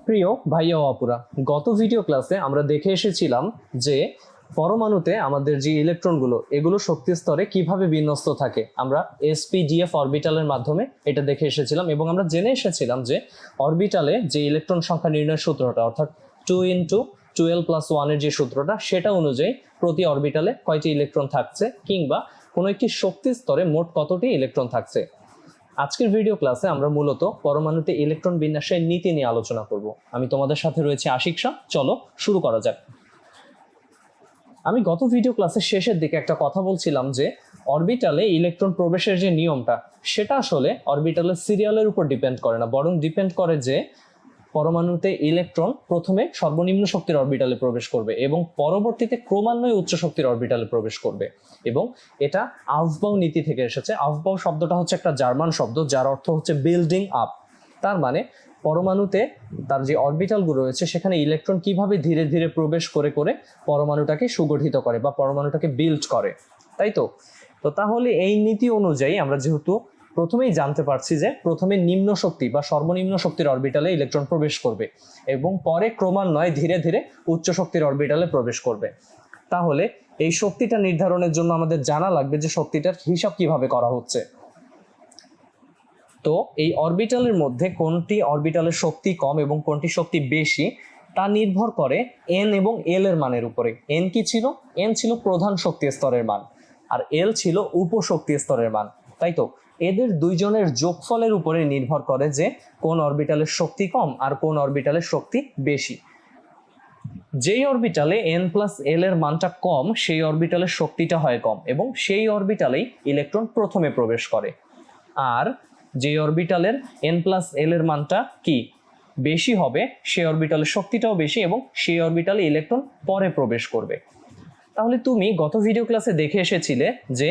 প্রিয় ভাইয়া ও আপুরা, গত ভিডিও ক্লাসে আমরা দেখে এসেছিলাম যে পরমাণুতে আমাদের যে ইলেকট্রনগুলো এগুলো শক্তি স্তরে কিভাবে বিন্যস্ত থাকে। আমরা এসপিডিএফ অরবিটালের মাধ্যমে এটা দেখে এসেছিলাম এবং আমরা জেনে এসেছিলাম যে অরবিটালে যে ইলেকট্রন সংখ্যা নির্ণয় সূত্রটা অর্থাৎ 2 × 12 + 1 এর যে সূত্রটা সেটা অনুযায়ী প্রতি অরবিটালে কয়টি ইলেকট্রন থাকছে কিংবা কোনো একটি শক্তি স্তরে মোট কতটি ইলেকট্রন থাকছে। আজকের ভিডিও ক্লাসে আমরা মূলত পরমাণুতে ইলেকট্রন বিন্যাসের নীতি নিয়ে আলোচনা করব। আমি তোমাদের সাথে রয়েছে আশিক শাহ। চলো শুরু করা যাক। আমি গত ভিডিও ক্লাসের শেষের দিকে একটা কথা বলছিলাম যে অরবিটালে ইলেকট্রন প্রবেশের যে নিয়মটা সেটা আসলে অরবিটালের সিরিয়ালের উপর ডিপেন্ড করে না, বরং ডিপেন্ড করে যে পরমাণুতে ইলেকট্রন প্রথমে সর্বনিম্ন শক্তির অরবিটালে প্রবেশ করবে এবং পরবর্তীতে ক্রমান্বয়ে উচ্চ শক্তির অরবিটালে প্রবেশ করবে। এবং এটা আফবাউ নীতি থেকে এসেছে। আফবাউ শব্দটা হচ্ছে একটা জার্মান শব্দ যার অর্থ হচ্ছে বিল্ডিং আপ। তার মানে পরমাণুতে তার যে অরবিটালগুলো রয়েছে সেখানে ইলেকট্রন কিভাবে ধীরে ধীরে প্রবেশ করে করে পরমাণুটাকে সুগঠিত করে বা পরমাণুটাকে বিল্ড করে, তাই তো। তাহলে এই নীতি অনুযায়ী আমরা যেহেতু প্রথমেই জানতে পারছি যে প্রথমে নিম্ন শক্তি বা সর্বনিম্ন শক্তির অরবিটালে ইলেকট্রন প্রবেশ করবে এবং পরে ক্রমান্বয়ে ধীরে ধীরে উচ্চ শক্তির অরবিটালে প্রবেশ করবে। তাহলে এই শক্তিটা নির্ধারণের জন্য আমাদের জানা লাগবে যে শক্তিটার হিসাব কিভাবে করা হচ্ছে। তো এই অরবিটালের মধ্যে কোনটি অরবিটালের শক্তি কম এবং কোনটি শক্তি বেশি তা নির্ভর করে এন এবং এল এর মানের উপরে। এন কি ছিল? এন ছিল প্রধান শক্তি স্তরের মান আর এল ছিল উপশক্তি স্তরের মান, তাই তো। এদের দুইজনের যোগফলের উপরে নির্ভর করে যে কোন অরবিটালের শক্তি কম আর কোন অরবিটালের শক্তি বেশি। যেই অরবিটালে n+l এর মানটা কম সেই অরবিটালের শক্তিটা হয় কম এবং সেই অরবিটালেই ইলেকট্রন প্রথমে প্রবেশ করে। আর যে অরবিটালের n+l এর মানটা কি বেশি হবে সেই অরবিটালের শক্তিটাও বেশি এবং সেই অরবিটালে ইলেকট্রন পরে প্রবেশ করবে। তাহলে তুমি গত ভিডিও ক্লাসে দেখে এসেছিলে যে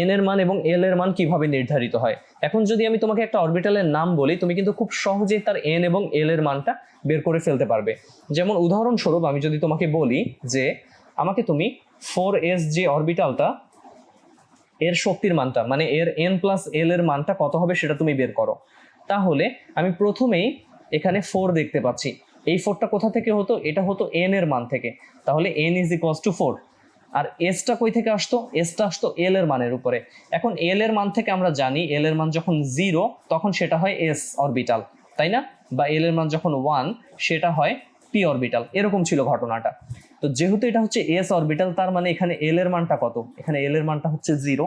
এন এর মান এবং এল এর মান কিভাবে নির্ধারিত হয়। এখন যদি আমি তোমাকে একটা অরবিটালের নাম বলি তুমি কিন্তু খুব সহজেই তার এন এবং এল এর মানটা বের করে ফেলতে পারবে। যেমন উদাহরণস্বরূপ আমি যদি তোমাকে বলি যে আমাকে তুমি 4s যে অরবিটালটা এর শক্তির মানটা মানে এর n+l এর মানটা কত হবে সেটা তুমি বের করো। তাহলে আমি প্রথমেই এখানে 4 দেখতে পাচ্ছি। এই 4টা কোথা থেকে হতো? এটা হতো n এর মান থেকে। তাহলে n = 4। আর এসটা কই থেকে আসতো? এসটা আসতো এল এর মানের উপরে। এখন এল এর মান থেকে আমরা জানি এল এর মান যখন 0 তখন সেটা হয় এস অরবিটাল, তাই না? বা এল এর মান যখন 1 সেটা হয় পি অরবিটাল। এরকম ছিল ঘটনাটা। তো যেহেতু এটা হচ্ছে এস অরবিটাল তার মানে এখানে এল এর মানটা কত? এখানে এল এর মানটা হচ্ছে 0।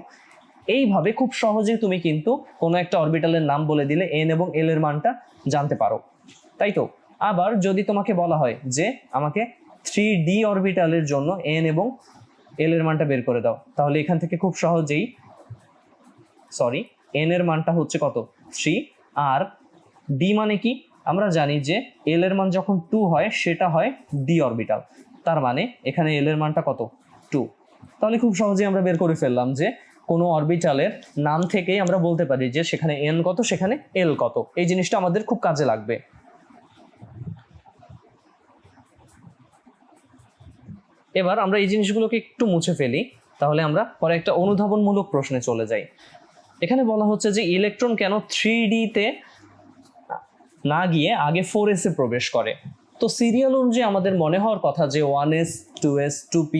এইভাবে খুব সহজেই তুমি কিন্তু কোনো একটা অরবিটালের নাম বলে দিলে এন এবং এল এর মানটা জানতে পারো, তাই তো। আবার যদি তোমাকে বলা হয় যে আমাকে 3d অরবিটালের জন্য এন এবং এল এর মানটা বের করে দাও, তাহলে এখান থেকে খুব সহজেই এন এর মানটা হচ্ছে কত? 3। আর ডি মানে কি? আমরা জানি যে এল এর মান যখন 2 হয় সেটা হয় ডি অরবিটাল। তার মানে এখানে এল এর মানটা কত? 2। তাহলে খুব সহজেই আমরা বের করে ফেললাম যে কোনো অরবিটালের নাম থেকেই আমরা বলতে পারি যে সেখানে এন কত সেখানে এল কত। এই জিনিসটা আমাদের খুব কাজে লাগবে। এবার আমরা এই জিনিসগুলোকে একটু মুছে ফেলি, তাহলে আমরা পরে একটা অনুধাবনমূলক প্রশ্নে চলে যাই। এখানে বলা হচ্ছে যে ইলেকট্রন কেন 3D তে না গিয়ে আগে 4s এ প্রবেশ করে। তো সিরিয়াল অনুযায়ী আমাদের মনে হওয়ার কথা যে 1s 2s 2p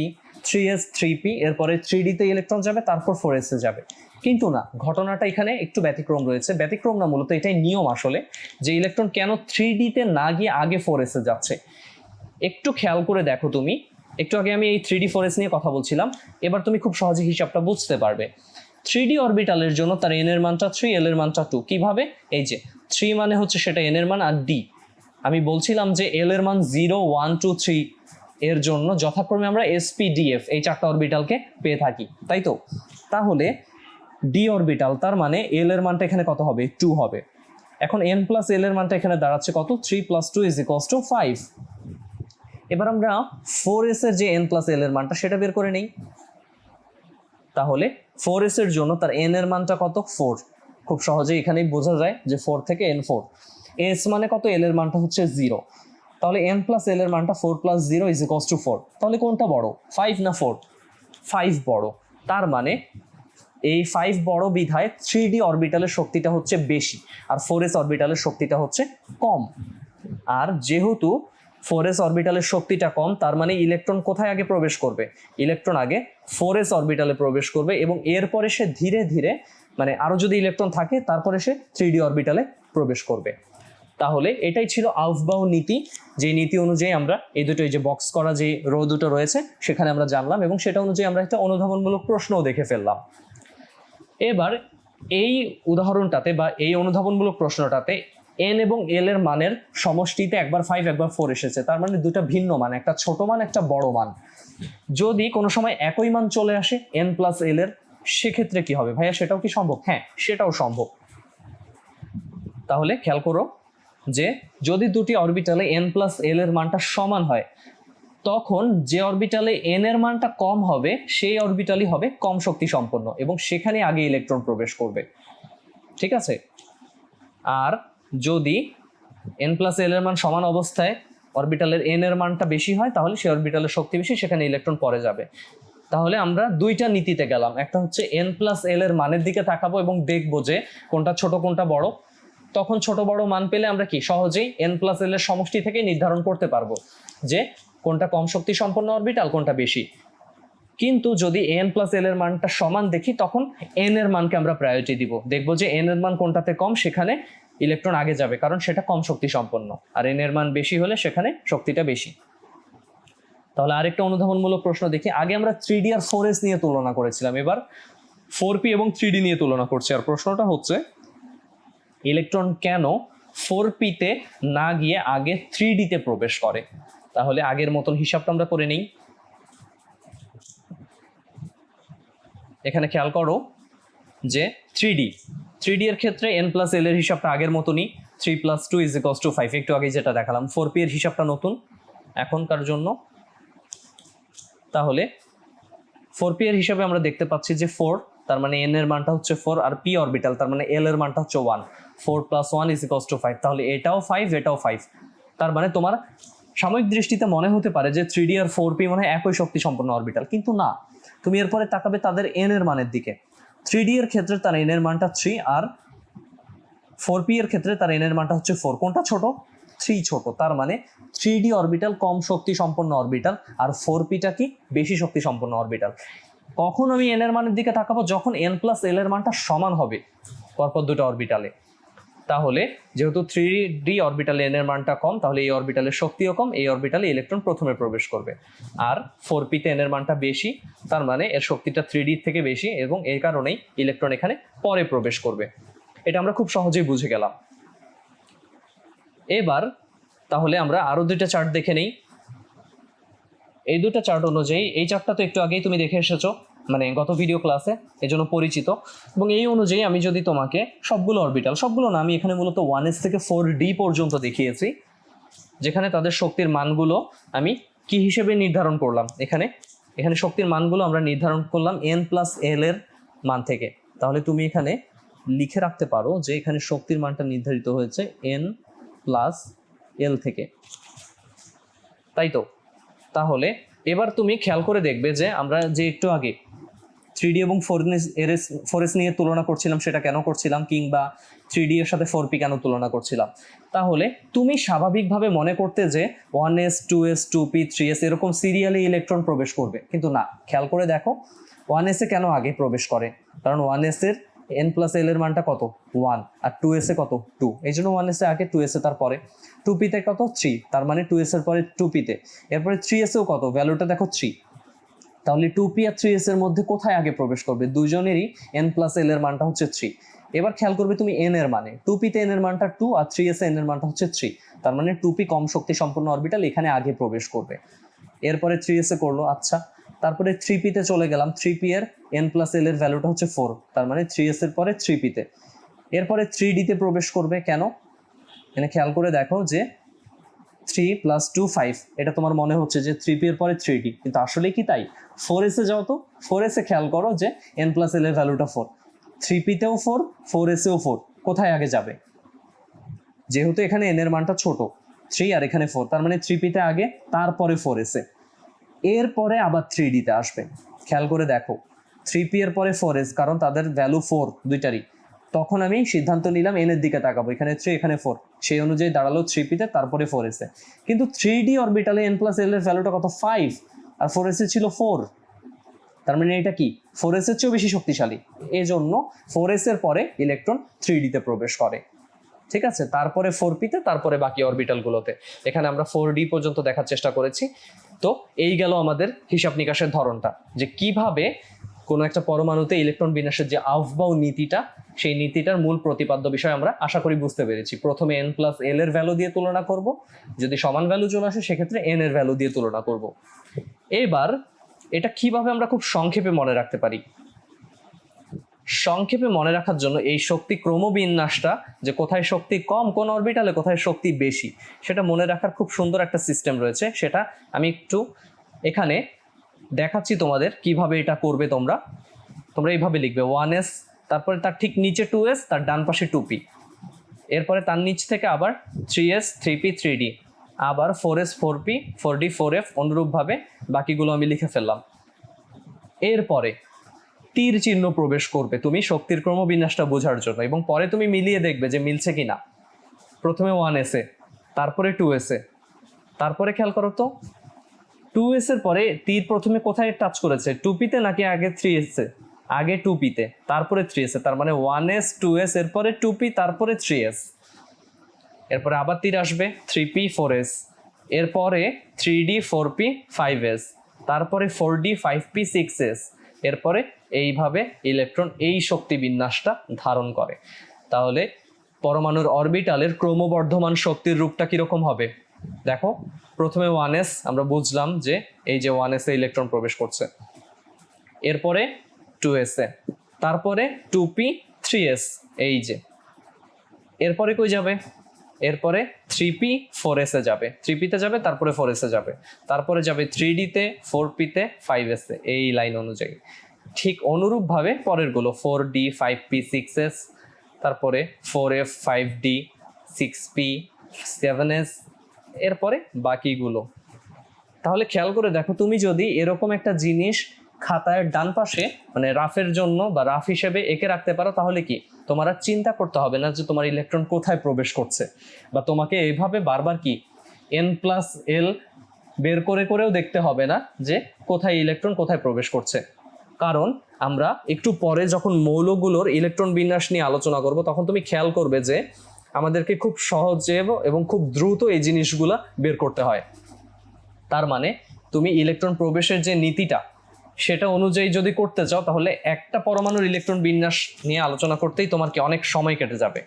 3s 3p এরপরে 3D তে ইলেকট্রন যাবে তারপর 4s এ যাবে, কিন্তু না, ঘটনাটা এখানে একটু ব্যতিক্রম রয়েছে। ব্যতিক্রম না, মূলত এটাই নিয়ম আসলে, যে ইলেকট্রন কেন 3D তে না গিয়ে আগে 4s এ যাচ্ছে। একটু খেয়াল করে দেখো তুমি। একটু আগে আমি এই 3D 4s নিয়ে কথা বলছিলাম, এবার তুমি খুব সহজে হিসাবটা বুঝতে পারবে। 3D অরবিটালের জন্য তার n এর মানটা 3 l এর মানটা 2। কিভাবে? এই যে 3 মানে হচ্ছে সেটা n এর মান আর d আমি বলছিলাম যে l এর মান 0 1 2 3 এর জন্য যথাক্রমে আমরা sp/df এই চারটা অরবিটালকে পেয়ে থাকি, তাই তো। তাহলে d অরবিটাল তার মানে l এর মানটা এখানে কত হবে? 2 হবে। এখন n+l এর মানটা এখানে দাঁড়াচ্ছে কত? 3 + 2 = 5। এবার আমরা 4s এর যে n+l এর মানটা সেটা বের করে নেই। তাহলে 4s এর জন্য তার n এর মানটা কত? 4। খুব সহজেই এখানেই বোঝা যায় যে 4 থেকে n4। s মানে কত? l এর মানটা হচ্ছে 0। তাহলে n+l এর মানটা 4 + 0 = 4। তাহলে কোনটা বড়, 5 না 4? 5 বড়। তার মানে এই 5 বড় বিধায় 3D অরবিটালের শক্তিটা হচ্ছে বেশি আর 4s অরবিটালের শক্তিটা হচ্ছে কম। আর যেহেতু 4s অরবিটালের শক্তিটা কম, তার মানে ইলেকট্রন কোথায় আগে প্রবেশ করবে? ইলেকট্রন আগে 4s অরবিটালে প্রবেশ করবে এবং এরপরে সে ধীরে ধীরে, মানে আরো যদি ইলেকট্রন থাকে তারপরে সে 3d অরবিটালে প্রবেশ করবে। তাহলে এটাই ছিল আউফবাউ নীতি, যে নীতি অনুযায়ী আমরা এই দুটো, এই যে বক্স করা যে রো দুটো রয়েছে সেখানে আমরা জানলাম, এবং সেটা অনুযায়ী আমরা একটা অনুধাবনমূলক প্রশ্নও দেখে ফেললাম। এবার এই উদাহরণটাতে বা এই অনুধাবনমূলক প্রশ্নটাতে এন এবং এল এর মানের সমষ্টিতে একবার 5 একবার 4 এসেছে, তার মানে দুটো ভিন্ন মান, একটা ছোট মান একটা বড় মান। যদি কোনো সময় একই মান চলে আসে এন প্লাস এল এর, সেক্ষেত্রে কি হবে ভাইয়া? সেটাও কি সম্ভব? হ্যাঁ, সেটাও সম্ভব। তাহলে খেয়াল করো যে যদি দুটি অরবিটালে এন প্লাস এল এর মানটা সমান হয়, তখন যে অরবিটালে এন এর মানটা কম হবে সেই অরবিটালই হবে কম শক্তি সম্পন্ন এবং সেখানে আগে ইলেকট্রন প্রবেশ করবে। ঠিক আছে? আর যদি এন প্লাস এল এর মান সমান অবস্থায় অরবিটালের এন এর মানটা বেশি হয়, তাহলে সেই অরবিটালের শক্তি বেশি, সেখানে ইলেকট্রন পরে যাবে। তাহলে আমরা দুইটা নীতিতে গেলাম, একটা হচ্ছে এন প্লাস এল এর মানের দিকে তাকাবো এবং দেখবো যে কোনটা ছোট কোনটা বড়। তখন ছোট বড় মান পেলে আমরা কি সহজেই এন প্লাস এল এর সমষ্টি থেকে নির্ধারণ করতে পারবো যে কোনটা কম শক্তি সম্পন্ন অরবিটাল, কোনটা বেশি। কিন্তু যদি এন প্লাস এল এর মানটা সমান দেখি, তখন এন এর মানকে আমরা প্রায়োরিটি দিব, দেখবো যে এন এর মান কোনটাতে কম সেখানে ইলেকট্রন আগে যাবে, কারণ সেটা কম শক্তি সম্পন্ন, আর এন এর মান বেশি হলে সেখানে শক্তিটা বেশি। তাহলে আরেকটা অনুধাবনমূলক প্রশ্ন দেখি। আগে আমরা 3d আর 4s নিয়ে তুলনা করেছিলাম, এবার 4p এবং 3d নিয়ে তুলনা করছি। আর প্রশ্নটা হচ্ছে ইলেকট্রন কেন 4p তে না গিয়ে আগে 3d তে প্রবেশ করে? তাহলে আগের মতন হিসাবটা আমরা করে নিই। এখানে খেয়াল করো যে 3d এর ক্ষেত্রে n প্লাস এল এর হিসাবটা আগের মতনই, 3 + 2 = 5, একটু আগে যেটা দেখালাম। 4p এর হিসাবটা নতুন এখনকার জন্য। তাহলে 4p এর হিসাবে আমরা দেখতে পাচ্ছি যে 4, তার মানে n এর মানটা হচ্ছে 4, আর p অরবিটাল তার মানে l এর মানটা হচ্ছে 1, 4 + 1 = 5। তাহলে এটাও 5 এটাও 5। তার মানে তোমার সাময়িক দৃষ্টিতে মনে হতে পারে যে 3d আর 4p মনে হয় একই শক্তি সম্পন্ন অরবিটাল, কিন্তু না। তুমি এরপরে তাকাবে তাদের n এর মানের দিকে। 3d এর ক্ষেত্রে তার n এর মানটা 3, আর 4p এর ক্ষেত্রে তার n এর মানটা হচ্ছে 4। কোনটা ছোট? 3 ছোট। তার মানে 3d অরবিটাল কম শক্তি সম্পন্ন অরবিটাল, আর 4pটা কি বেশি শক্তি সম্পন্ন অরবিটাল। কখন আমি n এর মানের দিকে তাকাবো? যখন n প্লাস l এর মানটা সমান হবে পরপর দুটো অরবিটালে। তাহলে যেহেতু 3d অরবিটালে n এর মানটা কম, তাহলে এই অরবিটালের শক্তিও কম, এই অরবিটালে ইলেকট্রন প্রথমে প্রবেশ করবে। আর 4p তে n এর মানটা বেশি, তার মানে এর শক্তিটা 3d থেকে বেশি, এবং এই কারণেই ইলেকট্রন এখানে পরে প্রবেশ করবে। এটা আমরা খুব সহজেই বুঝে গেলাম। এবার তাহলে আমরা আরো দুইটা চার্ট দেখে নেই। এই দুটো চার্ট অনুযায়ী, এই চার্টটা তো একটু আগেই তুমি দেখে এসেছো, মানে গত ভিডিও ক্লাসে, এজন্য পরিচিত। এবং এই অনুযায়ী আমি যদি তোমাকে সবগুলো অরবিটাল, সবগুলো না, আমি এখানে মূলত 1s থেকে 4d পর্যন্ত দেখিয়েছি, যেখানে তাদের শক্তির মানগুলো আমি কি হিসেবে নির্ধারণ করলাম। এখানে শক্তির মানগুলো আমরা নির্ধারণ করলাম n প্লাস এল এর মান থেকে। তাহলে তুমি এখানে লিখে রাখতে পারো যে এখানে শক্তির মানটা নির্ধারিত হয়েছে n প্লাস এল থেকে, তাই তো? তাহলে এবার তুমি খেয়াল করে দেখবে যে আমরা যে একটু আগে 3d এবং 4s নিয়ে তুলনা করছিলাম, সেটা কেন করছিলাম, কিংবা 3d এর সাথে 4p কেন তুলনা করছিলাম। তাহলে তুমি স্বাভাবিকভাবে মনে করতে যে 1s 2s 2p 3s এরকম সিরিয়ালি ইলেকট্রন প্রবেশ করবে, কিন্তু না। খেয়াল করে দেখো 1s এ কেন আগে প্রবেশ করে, কারণ 1s এর n প্লাস এল এর মানটা কত? 1, আর 2s এ কত? 2, এই জন্য 1s এ আগে, 2s এ তারপরে। 2p তে কত? 3, তার মানে 2s এর পরে 2p তে, এরপরে 3s এও কত? ভ্যালুটা দেখো 3। তাহলে 2p আর 3s এর মধ্যে কোথায় আগে প্রবেশ করবে? দুইজনেরই n প্লাস এল এর মানটা হচ্ছে 3। এবার খেয়াল করবে তুমি n এর মানে, 2p তে n এর মানটা 2, আর 3s এ n এর মানটা হচ্ছে 3, তার মানে 2p কম শক্তি সম্পন্ন অরবিটাল এখানে আগে প্রবেশ করবে। এরপরে 3s এ করলো, আচ্ছা। তারপরে 3p তে চলে গেলাম, 3p এর n প্লাস এল এর ভ্যালুটা হচ্ছে 4, তার মানে 3s এর পরে 3p তে। এরপরে 3d তে প্রবেশ করবে। কেন? এখানে খেয়াল করে দেখো যে 3 + 2 5, এটা তোমার মনে হচ্ছে যে 3p এর পরে 3d, কিন্তু আসলে কি তাই? 4s এ যাও তো, 4s এ খেয়াল করো যে n প্লাস এল এর ভ্যালুটা 4, 3p তেও 4, 4s এও 4, কোথায় আগে যাবে? যেহেতু এখানে n এর মানটা ছোট 3, আর এখানে 4, তার মানে 3p তে আগে, তারপরে 4s এ, এরপরে আবার 3d তে আসবে। খেয়াল করে দেখো 3p এর পরে 4s, কারণ তাদের ভ্যালু 4 দুইটারই, তখন আমি সিদ্ধান্ত নিলাম এন এর দিকে তাকাবো, এখানে 3 এখানে 4, সেই অনুযায়ী দাঁড়ালো 3p-তে, তারপরে 4s এ। কিন্তু 3d অরবিটালে n প্লাস l এর ভ্যালুটা কত 5, আর 4s এ ছিল 4, তার মানে এটা কি 4s এর চেয়েও বেশি শক্তিশালী, এই জন্য 4s এর পরে ইলেকট্রন 3d-তে প্রবেশ করে। ঠিক আছে, তারপরে 4p-তে, তারপরে বাকি অরবিটালগুলোতে। এখানে আমরা 4d পর্যন্ত দেখার চেষ্টা করেছি। তো এই গেল আমাদের হিসাব নিকাশের ধরনটা, যে কিভাবে কোনো একটা পরমাণুতে ইলেকট্রন বিন্যাসের যে আফবাউ নীতিটা, সেই নীতিটার মূল প্রতিপাদ্য বিষয় আমরা আশা করি বুঝতে পেরেছি। প্রথমে n প্লাস l এর ভ্যালু দিয়ে তুলনা করব, যদি সমান ভ্যালু চলে আসে সেক্ষেত্রে n এর ভ্যালু দিয়ে তুলনা করব। এবার এটা কিভাবে আমরা খুব সংক্ষেপে মনে রাখতে পারি? সংক্ষেপে মনে রাখার জন্য এই শক্তি ক্রমবিন্যাসটা, যে কোথায় শক্তি কম কোন অরবিটালে, কোথায় শক্তি বেশি, সেটা মনে রাখার খুব সুন্দর একটা সিস্টেম রয়েছে। সেটা আমি একটু এখানে দেখাচ্ছি তোমাদের কিভাবে এটা করবে। তোমরা এইভাবে লিখবে 1s, তারপরে তার ঠিক নিচে 2s, তার ডান পাশে 2p, এরপরে তার নিচ থেকে আবার 3s 3p 3d, আবার 4s 4p 4d 4f, অনুরূপভাবে বাকিগুলো আমি লিখে ফেললাম। এরপরে তীর চিহ্ন প্রবেশ করবে তুমি শক্তির ক্রমবিন্যাসটা বোঝার জন্য, এবং পরে তুমি মিলিয়ে দেখবে যে মিলছে কিনা। প্রথমে 1s এ, তারপরে 2s এ, তারপরে খেয়াল করো তো 2s এর পরে তীর প্রথমে কোথায় টাচ করেছে, 2p-তে নাকি আগে 3s এ? আগে 2p-তে, তারপরে 3s এ, তার মানে 1s 2s, এরপরে 2p, তারপরে 3s। এরপরে আবার তীর আসবে 3p 4s, এরপরে 3d 4p 5s, তারপরে 4d 5p 6s, এরপরে এইভাবে ইলেকট্রন এই শক্তি বিন্যাসটা ধারণ করে। তাহলে পরমাণুর অরবিটালের ক্রমবর্ধমান শক্তির রূপটা কিরকম হবে দেখো। প্রথমে 1s, আমরা বুঝলাম যে এই যে 1s এ ইলেকট্রন প্রবেশ করছে, এরপরে 2s এ, তারপরে 2p 3s, এই যে এরপরে কই যাবে, এরপরে 3p 4s এ যাবে, 3p-তে যাবে, তারপরে 4s এ যাবে, তারপরে যাবে 3d-তে, 4p-তে, 5s-এ, এই লাইন অনুযায়ী। ঠিক অনুরূপভাবে পরের গুলো 4d 5p 6s, তারপরে 4f 5d 6p 7s, এরপরে বাকিগুলো। তাহলে খেয়াল করে দেখো, তুমি যদি এরকম একটা জিনিস খাতায় ডান পাশে মানে রাফের জন্য বা রাফ হিসেবে এঁকে রাখতে পারো, তাহলে কি তোমার আর চিন্তা করতে হবে না যে তোমার ইলেকট্রন কোথায় প্রবেশ করছে, বা তোমাকে এইভাবে বারবার কি n প্লাস l বের করে করেও দেখতে হবে না যে কোথায় ইলেকট্রন কোথায় প্রবেশ করছে। কারণ আমরা একটু পরে যখন মৌলগুলোর ইলেকট্রন বিন্যাস নিয়ে আলোচনা করব, তখন তুমি খেয়াল করবে যে আমাদেরকে খুব সহজে এবং খুব দ্রুত এই জিনিসগুলা বের করতে হয়। তার মানে তুমি ইলেকট্রন প্রবেশের যে নীতিটা, সেটা অনুযায়ী যদি করতে চাও, তাহলে একটা পরমাণুর ইলেকট্রন বিন্যাস নিয়ে আলোচনা করতেই তোমার কি অনেক সময় কেটে যাবে।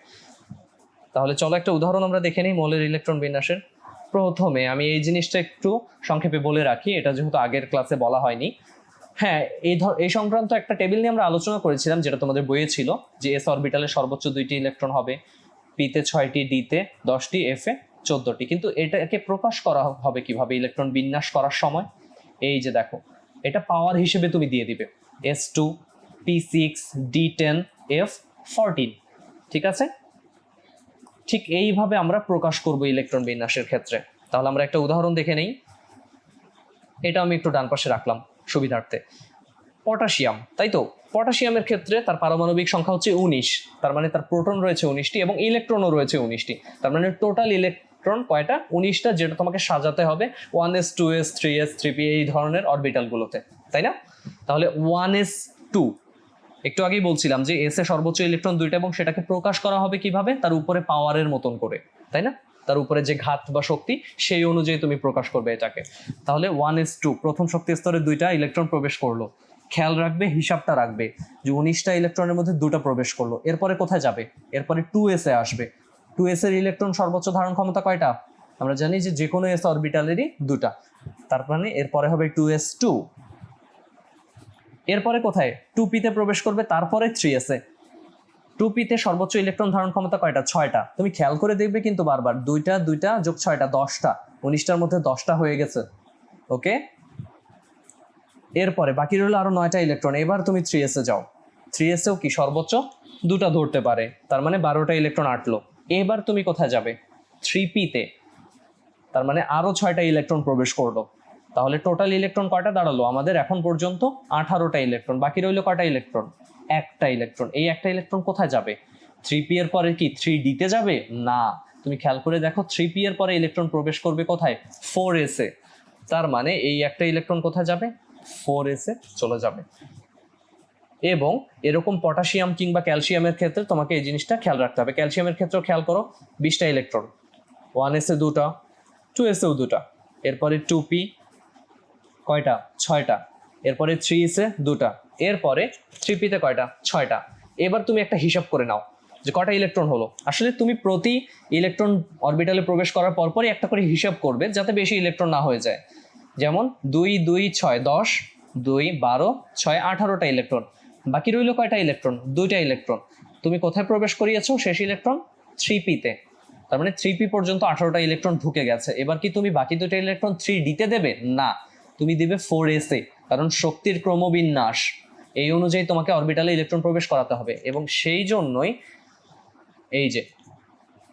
তাহলে চলো একটা উদাহরণ আমরা দেখে নিই মৌলের ইলেকট্রন বিন্যাসের। প্রথমে আমি এই জিনিসটা একটু সংক্ষেপে বলে রাখি, এটা যেহেতু আগের ক্লাসে বলা হয়নি। হ্যাঁ, এই সংক্রান্ত একটা টেবিল নিয়ে আমরা আলোচনা করেছিলাম, যেটা তোমাদের বইয়ে ছিল, যে এস অরবিটালে সর্বোচ্চ 2টি ইলেকট্রন হবে, পিতে 6টি, ডিতে 10টি, এফে 14টি। কিন্তু এটাকে প্রকাশ করা হবে কিভাবে ইলেকট্রন বিন্যাস করার সময়? এই যে দেখো, এটা পাওয়ার হিসেবে তুমি দিয়ে দিবে S2 P6 D10 F14, ঠিক আছে? ঠিক এইভাবে আমরা প্রকাশ করব ইলেকট্রন বিন্যাসের ক্ষেত্রে। তাহলে আমরা একটা উদাহরণ দেখে নেই। এটা আমি একটু ডান পাশে রাখলাম সুবিধার্থে। পটাশিয়াম, তাই তো, পটাশিয়ামের ক্ষেত্রে তার পারমাণবিক সংখ্যা হচ্ছে 19, তার মানে তার প্রোটন রয়েছে 19টি এবং ইলেকট্রনও রয়েছে 19টি। তার মানে টোটাল ইলেকট্রন কয়টা? 19টা, যেটা তোমাকে সাজাতে হবে 1s 2s 3s 3p এই ধরনের অরবিটালগুলোতে, তাই না? তাহলে 1s2, একটু আগেই বলছিলাম যে এস এ সর্বোচ্চ ইলেকট্রন 2টা, এবং সেটাকে প্রকাশ করা হবে কিভাবে? তার উপরে পাওয়ারের মতন করে, তাই না? তার উপরে যে ঘাত বা শক্তি, সেই অনুযায়ী তুমি প্রকাশ করবে এটাকে। তাহলে 1s2, প্রথম শক্তি স্তরে 2টা ইলেকট্রন প্রবেশ করলো। খেয়াল রাখবে, হিসাবটা রাখবে যে 19টা ইলেকট্রনের মধ্যে 2টা প্রবেশ করলো। এরপরে কোথায় যাবে? এরপরে 2s এ আসবে। 2s এর ইলেকট্রন সর্বোচ্চ ধারণ ক্ষমতা কয়টা? আমরা জানি যে কোনো এস অরবিটালেরই 2টা, তার মানে এরপরে হবে 2s2। এরপরে কোথায়? 2p-তে প্রবেশ করবে, তারপরে 3s এ। 2p-তে সর্বোচ্চ ইলেকট্রন ধারণ ক্ষমতা কয়টা? 6টা। তুমি খেয়াল করে দেখবে কিন্তু বারবার 2টা 2টা যোগ 6টা 10টা, 19টার মধ্যে 10টা হয়ে গেছে। ওকে, এরপরে বাকি রইল আরো 9টা ইলেকট্রন। এবার তুমি 3s এ যাও। 3s এও কি সর্বোচ্চ 2টা ধরতে পারে, তার মানে 12টা ইলেকট্রন আটলো। এবার তুমি কোথায় যাবে? 3p-তে, তার মানে আরো 6টা ইলেকট্রন প্রবেশ করলো। তাহলে টোটাল ইলেকট্রন কয়টা দাঁড়ালো আমাদের এখন পর্যন্ত? 18টা ইলেকট্রন। বাকি রইল কয়টা ইলেকট্রন? একটা ইলেকট্রন। এই একটা ইলেকট্রন কোথায় যাবে? 3p এর পরে কি 3d তে যাবে? না, তুমি খেয়াল করে দেখো 3p এর পরে ইলেকট্রন প্রবেশ করবে কোথায়? 4s এ। তার মানে এই একটা ইলেকট্রন কোথায় যাবে? 4s এ চলে যাবে। এবং এরকম পটাশিয়াম কিংবা ক্যালসিয়ামের ক্ষেত্রে তোমাকে এই জিনিসটা খেয়াল রাখতে হবে। ক্যালসিয়ামের ক্ষেত্রেও খেয়াল করো, 20টা ইলেকট্রন, 1s এ 2টা, 2s এও 2টা, এরপরে 2p কয়টা? 6টা, এরপরে 3s এ 2টা, এরপরে 3p তে কয়টা? 6টা। এবার তুমি একটা হিসাব করে নাও যে কয়টা ইলেকট্রন হলো। আসলে তুমি প্রতি ইলেকট্রন অরবিটালে প্রবেশ করার পরপরই একটা করে হিসাব করবে, যাতে বেশি ইলেকট্রন না হয়ে যায়। যেমন 2 2 6 10, 2 12 6 18টা ইলেকট্রন। বাকি রইল কয়টা ইলেকট্রন? 2টা ইলেকট্রন। তুমি কোথায় প্রবেশ করিয়েছো শেষ ইলেকট্রন? 3p তে। তার মানে 3p পর্যন্ত 18টা ইলেকট্রন ঢুকে গেছে। এবার কি তুমি বাকি 2টা ইলেকট্রন 3d তে দেবে? না, তুমি দিবে 4s এ, কারণ শক্তির ক্রমবিন্যাস এই অনুযায়ী তোমাকে অরবিটালে ইলেকট্রন প্রবেশ করাতে হবে। এবং সেই জন্যই এই যে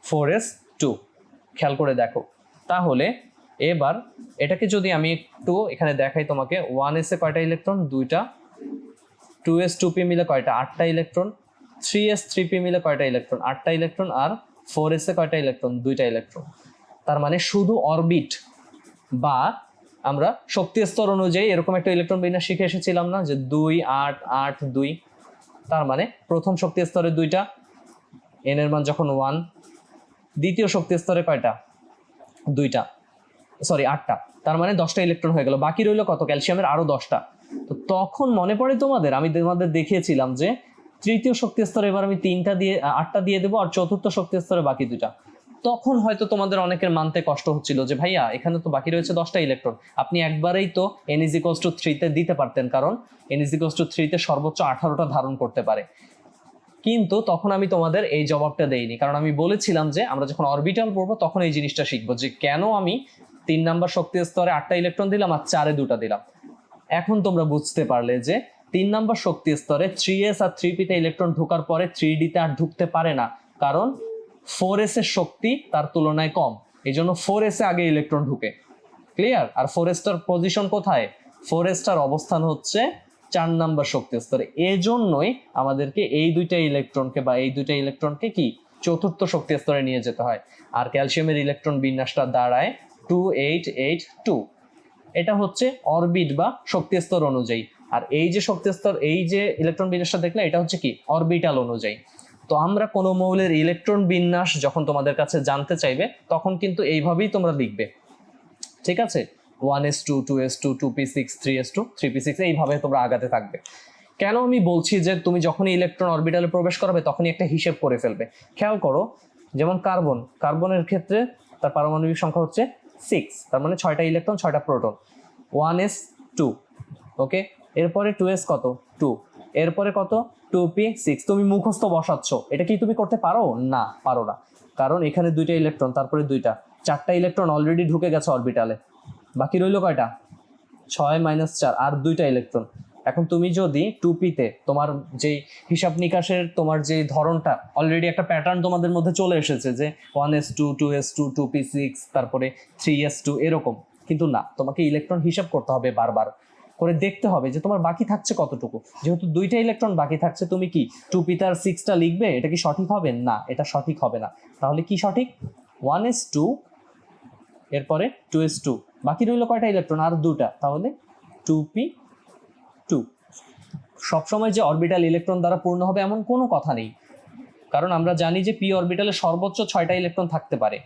4s 2, খেয়াল করে দেখো। তাহলে এবার এটাকে যদি আমি একটু এখানে দেখাই তোমাকে, 1s এ কয়টা ইলেকট্রন? 2টা, 2s 2p মিলে কয়টা? 8টা ইলেকট্রন, 3s 3p মিলে কয়টা ইলেকট্রন? 8টা ইলেকট্রন, আর 4s এ কয়টা ইলেকট্রন? 2টা ইলেকট্রন। তার মানে শুধু অরবিট বা আমরা শক্তি স্তর অনুযায়ী এরকম একটা ইলেকট্রন বিন্যাস শিখে এসেছিলাম না, যে 2 8 8 2। তার মানে প্রথম শক্তি স্তরে 2টা, n এর মান যখন 1, দ্বিতীয় শক্তি স্তরে কয়টা? 2টা, সরি 8টা। তার মানে 10টা ইলেকট্রন হয়ে গেল। বাকি রইল কত? ক্যালসিয়ামের আরো 10টা। তো তখন মনে পড়ে তোমাদের, আমি তোমাদের দেখিয়েছিলাম যে তৃতীয় শক্তি স্তরে এবার আমি 3টা দিয়ে 8টা দিয়ে দেবো, আর চতুর্থ শক্তি স্তরে বাকি 2টা। তখন হয়তো তোমাদের অনেকের মানতে কষ্ট হচ্ছিল যে ভাইয়া এখানে তো বাকি রয়েছে 10টা ইলেকট্রন, আপনি একবারেই তো n = 3 তে দিতে পারতেন, কারণ n = 3 তে সর্বোচ্চ 18টা ধারণ করতে পারে। কিন্তু তখন আমি তোমাদের এই জবাবটা দেইনি, কারণ আমি বলেছিলাম যে আমরা যখন অরবিটাল পড়বো তখন এই জিনিসটা শিখবো, যে কেন আমি 3 নাম্বার শক্তি স্তরে 8টা ইলেকট্রন দিলাম আর 4-এ 2টা দিলাম। এখন তোমরা বুঝতে পারলে যে 3 নাম্বার শক্তি স্তরে 3s আর 3p তে ইলেকট্রন ঢোকার পরে 3d তে আর ঢুকতে পারে না, কারণ 4s এর শক্তি তার তুলনায় কম। এই জন্য 4s এ আগে ইলেকট্রন ঢুকে। ক্লিয়ার? আর 4s টার পজিশন কোথায়? 4s টার অবস্থান হচ্ছে 4 নাম্বার শক্তি স্তরে। এজন্যই আমাদেরকে এই 2টা ইলেকট্রনকে বা এই 2টা ইলেকট্রনকে কি চতুর্থ শক্তি স্তরে নিয়ে যেতে হয়। আর ক্যালসিয়ামের ইলেকট্রন বিন্যাসটা দাঁড়ায় 2 8 8 2। এটা হচ্ছে অরবিট বা শক্তি স্তর অনুযায়ী। আর এই যে শক্তি স্তর, এই যে ইলেকট্রন বিন্যাসটা দেখলে, এটা হচ্ছে কি অরবিটাল অনুযায়ী। তো আমরা কোনো মৌলের ইলেকট্রন বিন্যাস যখন তোমাদের কাছে জানতে চাইবে, তখন কিন্তু এইভাবেই তোমরা লিখবে। ঠিক আছে? 1s2 2s2 2p6 3s2 3p6, এইভাবে তোমরা আগাতে থাকবে। কেন আমি বলছি যে তুমি যখনই ইলেকট্রন অরবিটালে প্রবেশ করাবে তখনই একটা হিসেব করে ফেলবে। খেয়াল করো, যেমন কার্বনের ক্ষেত্রে তার পারমাণবিক সংখ্যা হচ্ছে 6, তার মানে 6টা ইলেকট্রন 6টা প্রোটন। 1s 2, ওকে, এরপরে 2s কত? 2, এরপরে কত? 2p6। তুমি মুখস্থ বসাচ্ছ, এটা কি তুমি করতে পারো? না, পারো না, কারণ এখানে 2টা ইলেকট্রন, তারপরে 2টা, 4টা ইলেকট্রন অলরেডি ঢুকে গেছে অরবিটালে। বাকি রইল কয়টা? 6 - 4 আর 2টা ইলেকট্রন। এখন তুমি যদি 2p তে তোমার যেই হিসাব নিকাশের তোমার যে ধরনটা, অলরেডি একটা প্যাটার্ন তোমাদের মধ্যে চলে এসেছে যে 1s2 2s2 2p6 তারপরে 3s2 এরকম, কিন্তু না, তোমাকে ইলেকট্রন হিসাব করতে হবে, বারবার করে দেখতে হবে যে তোমার বাকি থাকছে কতটুকু। যেহেতু 2টা ইলেকট্রন বাকি থাকছে, তুমি কি 2p তার 6টা লিখবে? এটা কি সঠিক হবে? না, এটা সঠিক হবে না। তাহলে কি সঠিক? 1s2, এরপরে 2s2, বাকি রইল কয়টা ইলেকট্রন? আর 2টা, তাহলে 2p2। সবসময় যে অরবিটাল ইলেকট্রন দ্বারা পূর্ণ হবে এমন কোনো কথা নেই, কারণ আমরা জানি যে p অরবিটালে সর্বোচ্চ 6টা ইলেকট্রন থাকতে পারে,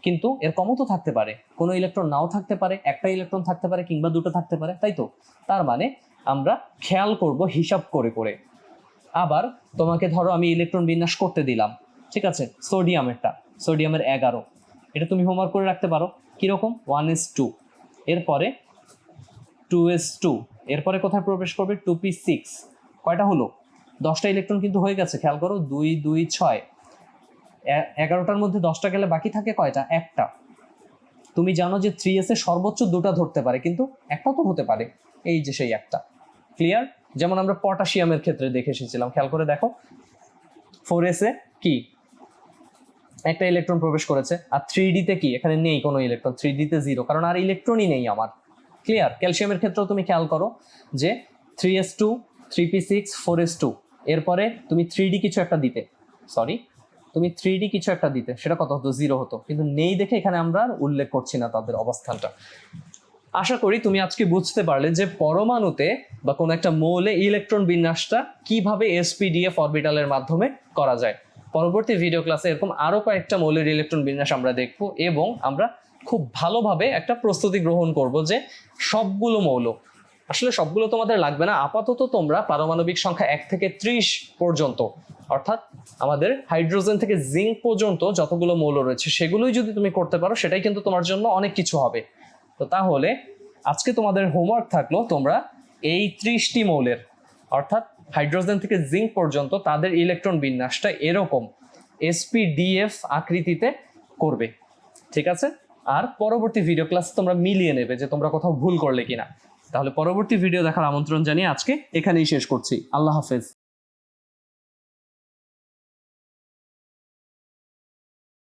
কিন্তু এর কমও তো থাকতে পারে, কোনো ইলেকট্রন নাও থাকতে পারে, একটা ইলেকট্রন থাকতে পারে কিংবা 2টা থাকতে পারে, তাই তো? তার মানে আমরা খেয়াল করব হিসাব করে করে। আবার তোমাকে ধরো আমি ইলেকট্রন বিন্যাস করতে দিলাম, ঠিক আছে, সোডিয়ামের 11, এটা তুমি হোমওয়ার্ক করে রাখতে পারো। কিরকম? 1s2, এরপরে 2s2, এরপরে কোথায় প্রবেশ করবে? 2p6। কয়টা হলো? 10টা ইলেকট্রন কিন্তু হয়ে গেছে। খেয়াল করো, 2 2 6, 11টার মধ্যে 10টা গেলে বাকি থাকে কয়টা? একটা। তুমি জানো যে 3s এ সর্বোচ্চ 2টা ধরতে পারে, কিন্তু একটাও তো হতে পারে, এই যে সেই একটা। ক্লিয়ার? যেমন আমরা পটাশিয়ামের ক্ষেত্রে দেখে এসেছিলাম, খেয়াল করে দেখো, 4s এ কি একটা ইলেকট্রন প্রবেশ করেছে, আর 3d তে কি এখানে নেই কোনো ইলেকট্রন, 3d তে 0, কারণ আর ইলেকট্রনই নেই আমার। ক্লিয়ার? ক্যালসিয়ামের ক্ষেত্রেও তুমি খেয়াল করো যে 3s2 3p6 4s2, এরপরে তুমি 3d কিছু একটা দিতে, সরি তুমি 3D কিছু একটা দিতে, সেটা কত হতো? 0 হতো। কিন্তু নেই দেখে এখানে আমরা আর উল্লেখ করছি না তাদের অবস্থানটা। আশা করি তুমি আজকে বুঝতে পারলে যে পরমাণুতে বা কোনো একটা মৌলে ইলেকট্রন বিন্যাসটা কিভাবে sp-df অরবিটালের মাধ্যমে করা যায়। পরবর্তী ভিডিও ক্লাসে এরকম আরো কয়েকটা মৌলের ইলেকট্রন বিন্যাস আমরা দেখব এবং আমরা খুব ভালোভাবে একটা প্রস্তুতি গ্রহণ করব যে সবগুলো মৌল, আসলে সবগুলো তোমাদের লাগবে না, আপাতত তোমরা পারমাণবিক সংখ্যা 1 থেকে 30 পর্যন্ত, অর্থাৎ আমাদের হাইড্রোজেন থেকে জিঙ্ক পর্যন্ত যতগুলো মৌল রয়েছে সেগুলোই যদি তুমি করতে পারো সেটাই কিন্তু তোমার জন্য অনেক কিছু হবে। তো তাহলে আজকে তোমাদের হোমওয়ার্ক থাকলো তোমরা এই 30টি মৌলের, অর্থাৎ হাইড্রোজেন থেকে জিঙ্ক পর্যন্ত তাদের ইলেকট্রন বিন্যাসটা এরকম sp-df আকৃতিতে করবে, ঠিক আছে? আর পরবর্তী ভিডিও ক্লাসে তোমরা মিলিয়ে নেবে যে তোমরা কোথাও ভুল করলে কিনা। তাহলে পরবর্তী ভিডিও দেখার আমন্ত্রণ জানিয়ে আজকে এখানেই শেষ করছি। আল্লাহ হাফেজ।